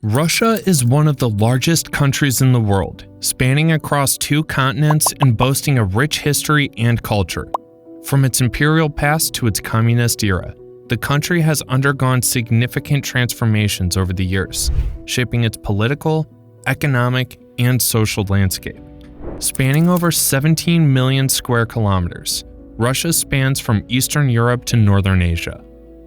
Russia is one of the largest countries in the world, spanning across 2 continents and boasting a rich history and culture. From its imperial past to its communist era, the country has undergone significant transformations over the years, shaping its political, economic, and social landscape. Spanning over 17 million square kilometers, Russia spans from Eastern Europe to Northern Asia.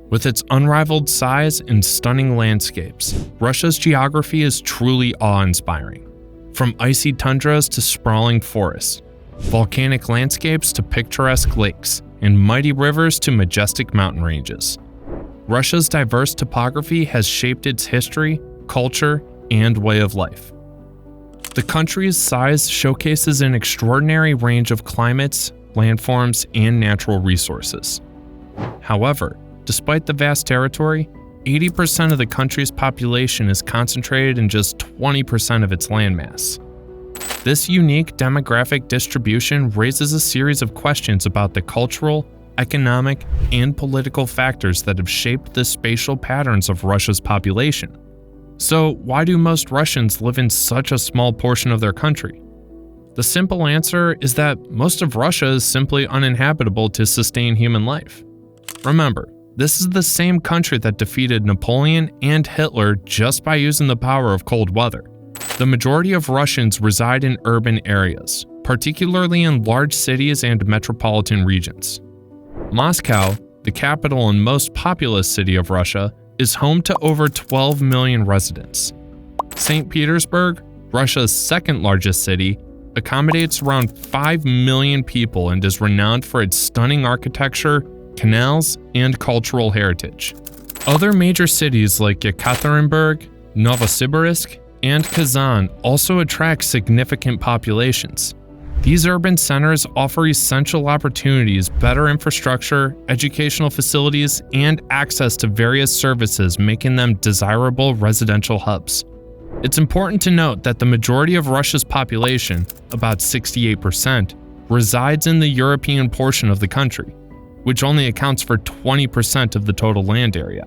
With its unrivaled size and stunning landscapes, Russia's geography is truly awe-inspiring. From icy tundras to sprawling forests, volcanic landscapes to picturesque lakes, and mighty rivers to majestic mountain ranges. Russia's diverse topography has shaped its history, culture, and way of life. The country's size showcases an extraordinary range of climates, landforms, and natural resources. However, despite the vast territory, 80% of the country's population is concentrated in just 20% of its landmass. This unique demographic distribution raises a series of questions about the cultural, economic, and political factors that have shaped the spatial patterns of Russia's population. So, why do most Russians live in such a small portion of their country? The simple answer is that most of Russia is simply uninhabitable to sustain human life. Remember, this is the same country that defeated Napoleon and Hitler just by using the power of cold weather. The majority of Russians reside in urban areas, particularly in large cities and metropolitan regions. Moscow, the capital and most populous city of Russia, is home to over 12 million residents. St. Petersburg, Russia's second largest city, accommodates around 5 million people and is renowned for its stunning architecture, canals, and cultural heritage. Other major cities like Yekaterinburg, Novosibirsk, and Kazan also attract significant populations. These urban centers offer essential opportunities, better infrastructure, educational facilities, and access to various services, making them desirable residential hubs. It's important to note that the majority of Russia's population, about 68%, resides in the European portion of the country, which only accounts for 20% of the total land area.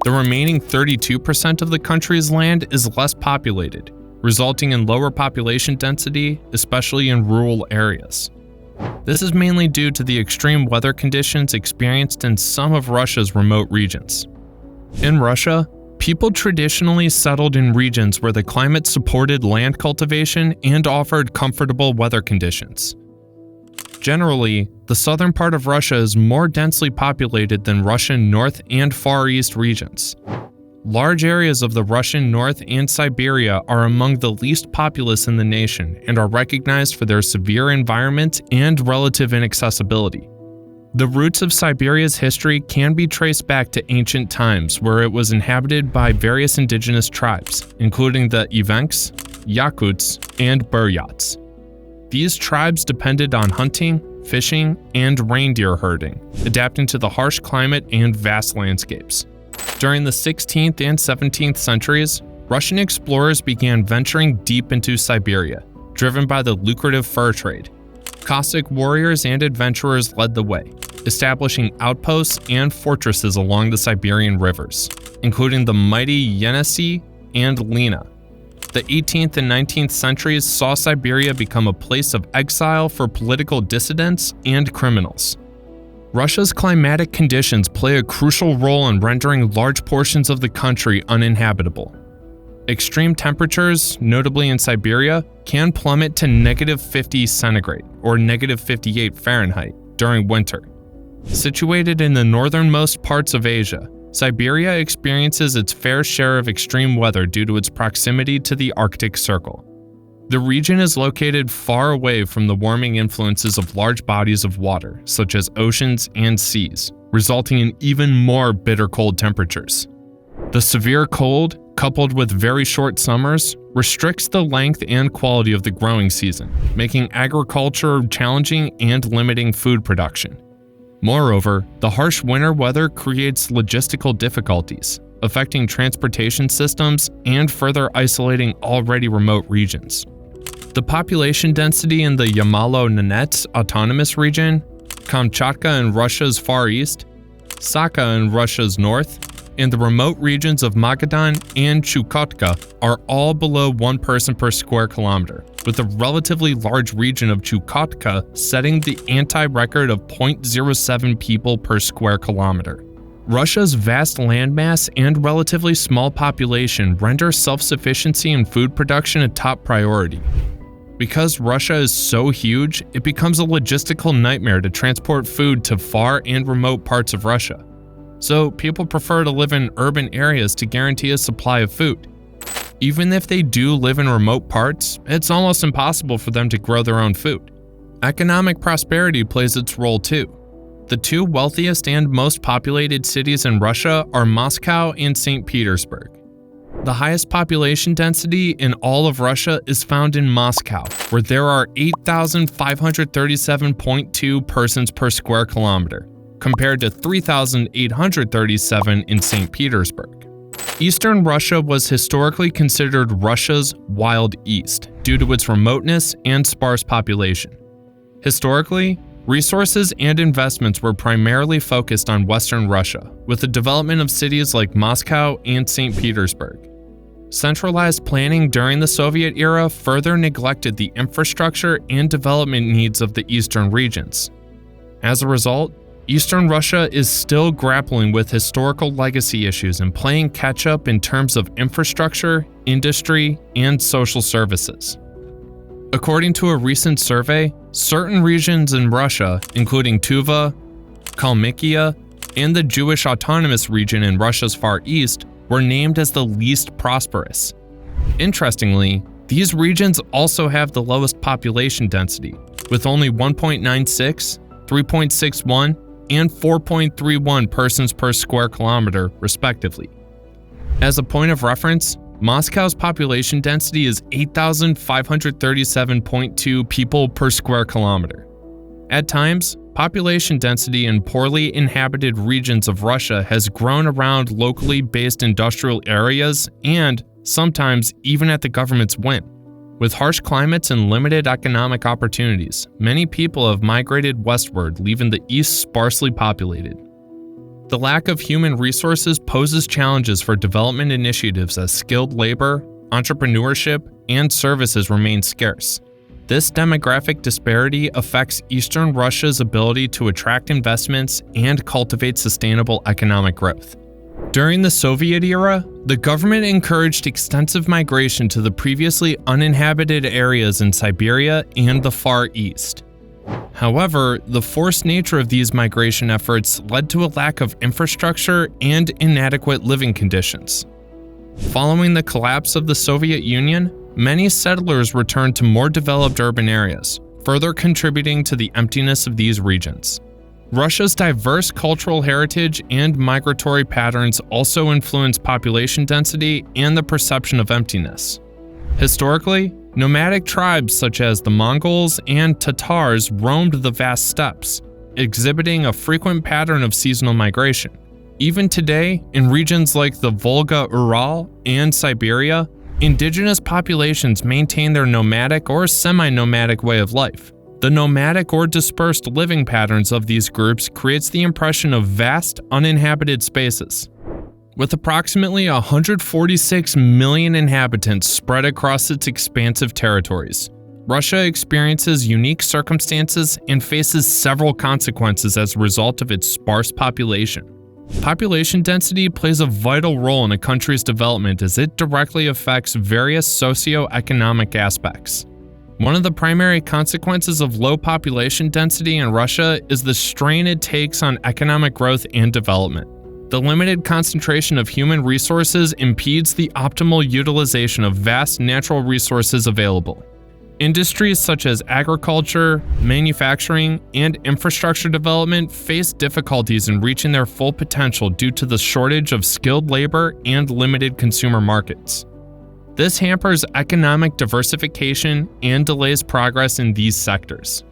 The remaining 32% of the country's land is less populated, resulting in lower population density, especially in rural areas. This is mainly due to the extreme weather conditions experienced in some of Russia's remote regions. In Russia, people traditionally settled in regions where the climate supported land cultivation and offered comfortable weather conditions. Generally, the southern part of Russia is more densely populated than Russian North and Far East regions. Large areas of the Russian North and Siberia are among the least populous in the nation and are recognized for their severe environment and relative inaccessibility. The roots of Siberia's history can be traced back to ancient times where it was inhabited by various indigenous tribes, including the Evenks, Yakuts, and Buryats. These tribes depended on hunting, fishing, and reindeer herding, adapting to the harsh climate and vast landscapes. During the 16th and 17th centuries, Russian explorers began venturing deep into Siberia, driven by the lucrative fur trade. Cossack warriors and adventurers led the way, establishing outposts and fortresses along the Siberian rivers, including the mighty Yenisei and Lena. The 18th and 19th centuries saw Siberia become a place of exile for political dissidents and criminals. Russia's climatic conditions play a crucial role in rendering large portions of the country uninhabitable. Extreme temperatures, notably in Siberia, can plummet to -50 centigrade or -58 Fahrenheit during winter. Situated in the northernmost parts of Asia, Siberia experiences its fair share of extreme weather due to its proximity to the Arctic Circle. The region is located far away from the warming influences of large bodies of water, such as oceans and seas, resulting in even more bitter cold temperatures. The severe cold, coupled with very short summers, restricts the length and quality of the growing season, making agriculture challenging and limiting food production. Moreover, the harsh winter weather creates logistical difficulties, affecting transportation systems and further isolating already remote regions. The population density in the Yamalo-Nenets Autonomous Region, Kamchatka in Russia's Far East, Sakha in Russia's north, and the remote regions of Magadan and Chukotka are all below 1 person per square kilometer, with a relatively large region of Chukotka setting the anti-record of 0.07 people per square kilometer. Russia's vast landmass and relatively small population render self-sufficiency in food production a top priority. Because Russia is so huge, it becomes a logistical nightmare to transport food to far and remote parts of Russia. So people prefer to live in urban areas to guarantee a supply of food. Even if they do live in remote parts, it's almost impossible for them to grow their own food. Economic prosperity plays its role too. The 2 wealthiest and most populated cities in Russia are Moscow and St. Petersburg. The highest population density in all of Russia is found in Moscow, where there are 8,537.2 persons per square kilometer, compared to 3,837 in St. Petersburg. Eastern Russia was historically considered Russia's Wild East due to its remoteness and sparse population. Historically, resources and investments were primarily focused on Western Russia, with the development of cities like Moscow and St. Petersburg. Centralized planning during the Soviet era further neglected the infrastructure and development needs of the eastern regions. As a result, Eastern Russia is still grappling with historical legacy issues and playing catch-up in terms of infrastructure, industry, and social services. According to a recent survey, certain regions in Russia, including Tuva, Kalmykia, and the Jewish Autonomous Region in Russia's Far East, were named as the least prosperous. Interestingly, these regions also have the lowest population density, with only 1.96, 3.61, and 4.31 persons per square kilometer, respectively. As a point of reference, Moscow's population density is 8,537.2 people per square kilometer. At times, population density in poorly inhabited regions of Russia has grown around locally based industrial areas and, sometimes, even at the government's whim. With harsh climates and limited economic opportunities, many people have migrated westward, leaving the east sparsely populated. The lack of human resources poses challenges for development initiatives as skilled labor, entrepreneurship, and services remain scarce. This demographic disparity affects Eastern Russia's ability to attract investments and cultivate sustainable economic growth. During the Soviet era, the government encouraged extensive migration to the previously uninhabited areas in Siberia and the Far East. However, the forced nature of these migration efforts led to a lack of infrastructure and inadequate living conditions. Following the collapse of the Soviet Union, many settlers returned to more developed urban areas, further contributing to the emptiness of these regions. Russia's diverse cultural heritage and migratory patterns also influence population density and the perception of emptiness. Historically, nomadic tribes such as the Mongols and Tatars roamed the vast steppes, exhibiting a frequent pattern of seasonal migration. Even today, in regions like the Volga-Ural and Siberia, indigenous populations maintain their nomadic or semi-nomadic way of life. The nomadic or dispersed living patterns of these groups creates the impression of vast, uninhabited spaces. With approximately 146 million inhabitants spread across its expansive territories, Russia experiences unique circumstances and faces several consequences as a result of its sparse population. Population density plays a vital role in a country's development as it directly affects various socio-economic aspects. One of the primary consequences of low population density in Russia is the strain it takes on economic growth and development. The limited concentration of human resources impedes the optimal utilization of vast natural resources available. Industries such as agriculture, manufacturing, and infrastructure development face difficulties in reaching their full potential due to the shortage of skilled labor and limited consumer markets. This hampers economic diversification and delays progress in these sectors.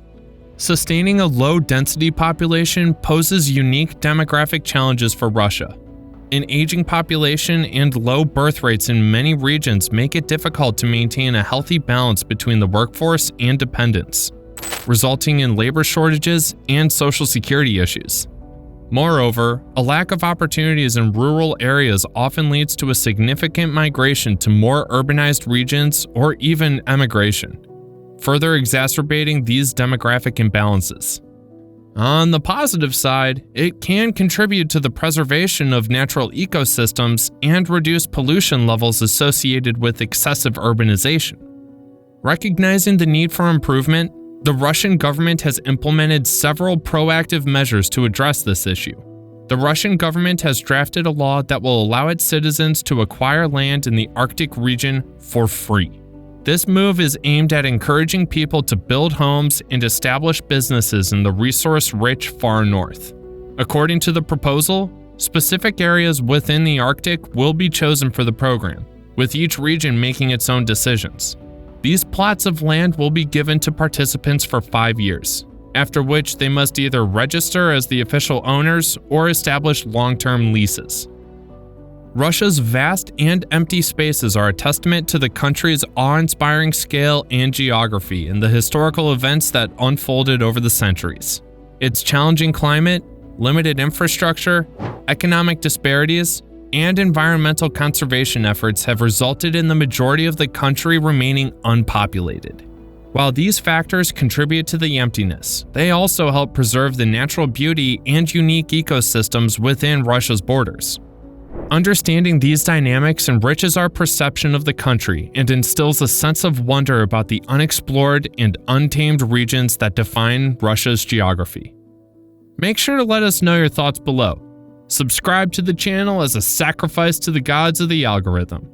Sustaining a low-density population poses unique demographic challenges for Russia. An aging population and low birth rates in many regions make it difficult to maintain a healthy balance between the workforce and dependents, resulting in labor shortages and social security issues. Moreover, a lack of opportunities in rural areas often leads to a significant migration to more urbanized regions or even emigration, further exacerbating these demographic imbalances. On the positive side, it can contribute to the preservation of natural ecosystems and reduce pollution levels associated with excessive urbanization. Recognizing the need for improvement, the Russian government has implemented several proactive measures to address this issue. The Russian government has drafted a law that will allow its citizens to acquire land in the Arctic region for free. This move is aimed at encouraging people to build homes and establish businesses in the resource-rich far north. According to the proposal, specific areas within the Arctic will be chosen for the program, with each region making its own decisions. These plots of land will be given to participants for 5 years, after which they must either register as the official owners or establish long-term leases. Russia's vast and empty spaces are a testament to the country's awe-inspiring scale and geography and the historical events that unfolded over the centuries. Its challenging climate, limited infrastructure, economic disparities, and environmental conservation efforts have resulted in the majority of the country remaining unpopulated. While these factors contribute to the emptiness, they also help preserve the natural beauty and unique ecosystems within Russia's borders. Understanding these dynamics enriches our perception of the country and instills a sense of wonder about the unexplored and untamed regions that define Russia's geography. Make sure to let us know your thoughts below. Subscribe to the channel as a sacrifice to the gods of the algorithm.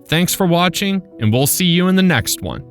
Thanks for watching, and we'll see you in the next one.